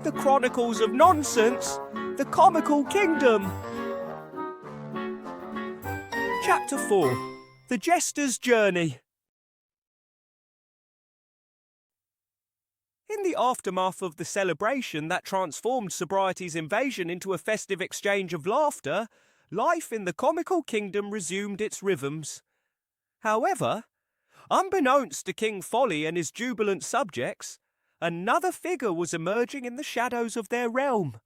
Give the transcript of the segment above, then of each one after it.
The Chronicles of Nonsense, the Comical Kingdom. Chapter 4. The Jester's Journey. In the aftermath of the celebration that transformed sobriety's invasion into a festive exchange of laughter, life in the Comical Kingdom resumed its rhythms. However, unbeknownst to King Folly and his jubilant subjects, another figure was emerging in the shadows of their realm,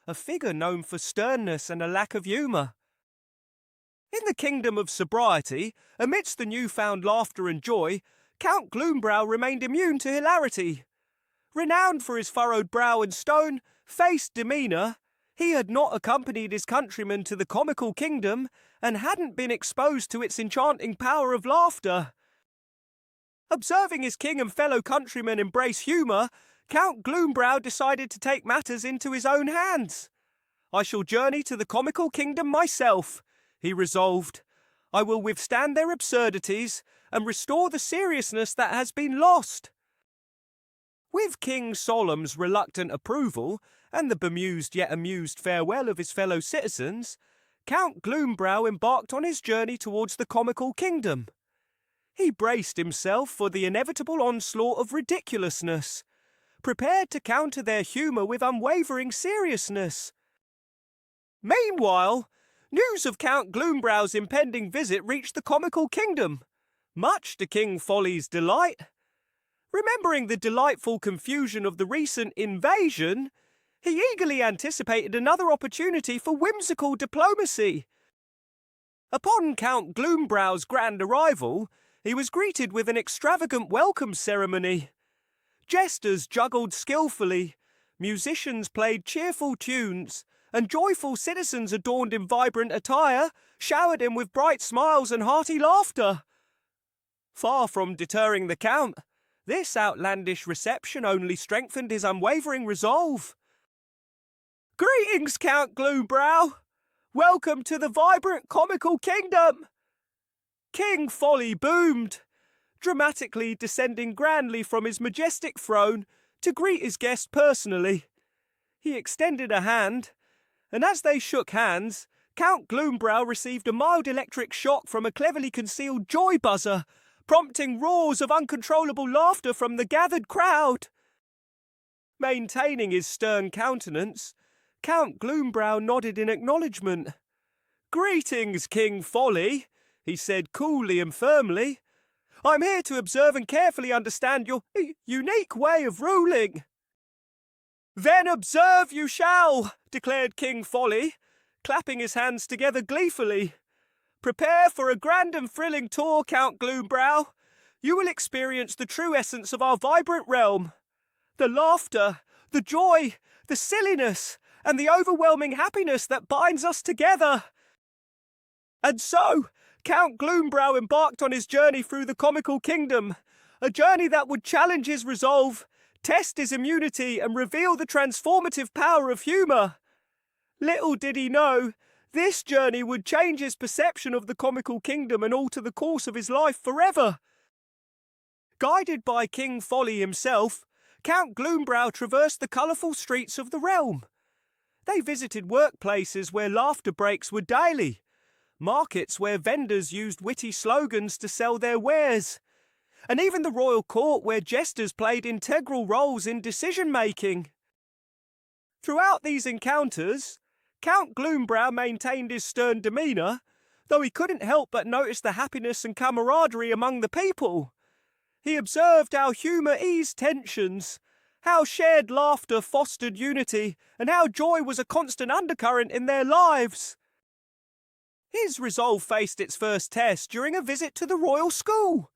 a figure known for sternness and a lack of humour. In the kingdom of sobriety, amidst the newfound laughter and joy, Count Gloombrow remained immune to hilarity. Renowned for his furrowed brow and stone-faced demeanour, he had not accompanied his countrymen to the Comical Kingdom and hadn't been exposed to its enchanting power of laughter. Observing his king and fellow countrymen embrace humour, Count Gloombrow decided to take matters into his own hands. "I shall journey to the Comical Kingdom myself," he resolved. "I will withstand their absurdities and restore the seriousness that has been lost." With King Solemn's reluctant approval and the bemused yet amused farewell of his fellow citizens, Count Gloombrow embarked on his journey towards the Comical Kingdom. He braced himself for the inevitable onslaught of ridiculousness, prepared to counter their humour with unwavering seriousness. Meanwhile, news of Count Gloombrow's impending visit reached the Comical Kingdom, much to King Folly's delight. Remembering the delightful confusion of the recent invasion, he eagerly anticipated another opportunity for whimsical diplomacy. Upon Count Gloombrow's grand arrival, he was greeted with an extravagant welcome ceremony. Jesters juggled skillfully, musicians played cheerful tunes, and joyful citizens adorned in vibrant attire showered him with bright smiles and hearty laughter. Far from deterring the Count, this outlandish reception only strengthened his unwavering resolve. "Greetings, Count Gloombrow! Welcome to the vibrant Comical Kingdom!" King Folly boomed, dramatically descending grandly from his majestic throne to greet his guest personally. He extended a hand, and as they shook hands, Count Gloombrow received a mild electric shock from a cleverly concealed joy buzzer, prompting roars of uncontrollable laughter from the gathered crowd. Maintaining his stern countenance, Count Gloombrow nodded in acknowledgement. "Greetings, King Folly," he said coolly and firmly. "I'm here to observe and carefully understand your unique way of ruling." "Then observe you shall," declared King Folly, clapping his hands together gleefully. "Prepare for a grand and thrilling tour, Count Gloombrow. You will experience the true essence of our vibrant realm. The laughter, the joy, the silliness, and the overwhelming happiness that binds us together." And so, Count Gloombrow embarked on his journey through the Comical Kingdom, a journey that would challenge his resolve, test his immunity, and reveal the transformative power of humour. Little did he know, this journey would change his perception of the Comical Kingdom and alter the course of his life forever. Guided by King Folly himself, Count Gloombrow traversed the colourful streets of the realm. They visited workplaces where laughter breaks were daily, markets where vendors used witty slogans to sell their wares, and even the royal court where jesters played integral roles in decision-making. Throughout these encounters, Count Gloombrow maintained his stern demeanour, though he couldn't help but notice the happiness and camaraderie among the people. He observed how humour eased tensions, how shared laughter fostered unity, and how joy was a constant undercurrent in their lives. His resolve faced its first test during a visit to the royal school.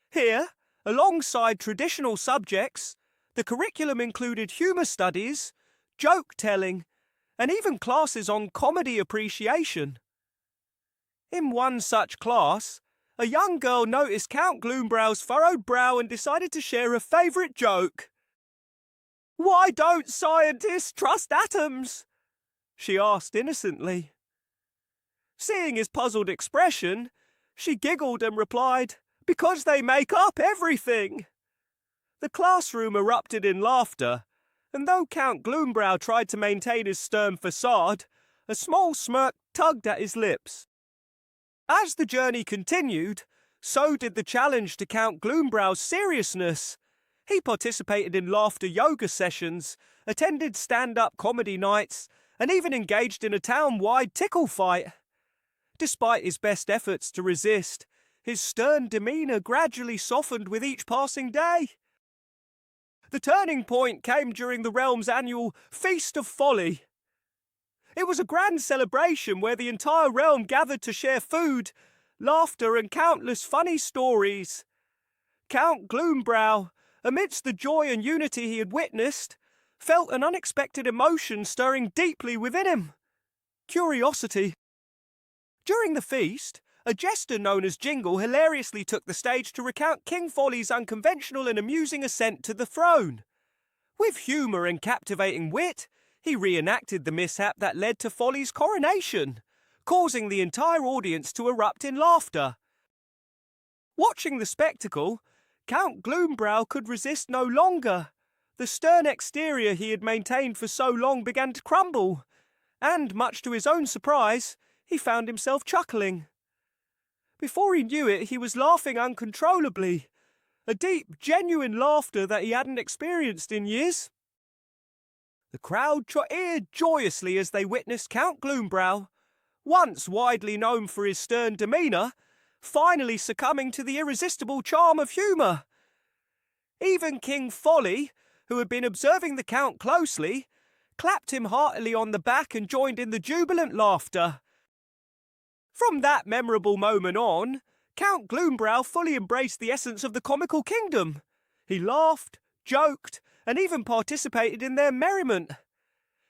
Here, alongside traditional subjects, the curriculum included humour studies, joke-telling, and even classes on comedy appreciation. In one such class, a young girl noticed Count Gloombrow's furrowed brow and decided to share a favourite joke. "Why don't scientists trust atoms?" she asked innocently. Seeing his puzzled expression, she giggled and replied, "Because they make up everything." The classroom erupted in laughter, And though Count Gloombrow tried to maintain his stern facade, a small smirk tugged at his lips. As the journey continued, so did the challenge to Count Gloombrow's seriousness. He participated in laughter yoga sessions, attended stand-up comedy nights, and even engaged in a town-wide tickle fight. Despite his best efforts to resist, his stern demeanor gradually softened with each passing day. The turning point came during the realm's annual Feast of Folly. It was a grand celebration where the entire realm gathered to share food, laughter, and countless funny stories. Count Gloombrow, amidst the joy and unity he had witnessed, felt an unexpected emotion stirring deeply within him: curiosity. During the feast, a jester known as Jingle hilariously took the stage to recount King Folly's unconventional and amusing ascent to the throne. With humour and captivating wit, he reenacted the mishap that led to Folly's coronation, causing the entire audience to erupt in laughter. Watching the spectacle, Count Gloombrow could resist no longer. The stern exterior he had maintained for so long began to crumble, and, much to his own surprise, he found himself chuckling. Before he knew it, he was laughing uncontrollably, a deep, genuine laughter that he hadn't experienced in years. The crowd cheered joyously as they witnessed Count Gloombrow, once widely known for his stern demeanour, finally succumbing to the irresistible charm of humour. Even King Folly, who had been observing the Count closely, clapped him heartily on the back and joined in the jubilant laughter. From that memorable moment on, Count Gloombrow fully embraced the essence of the Comical Kingdom. He laughed, joked, and even participated in their merriment.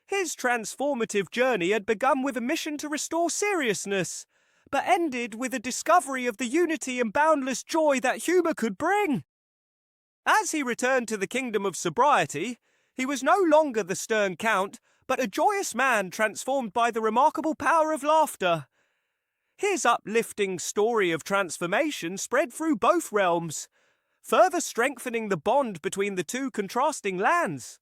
His transformative journey had begun with a mission to restore seriousness, but ended with a discovery of the unity and boundless joy that humour could bring. As he returned to the kingdom of sobriety, he was no longer the stern count, but a joyous man transformed by the remarkable power of laughter. His uplifting story of transformation spread through both realms, further strengthening the bond between the two contrasting lands.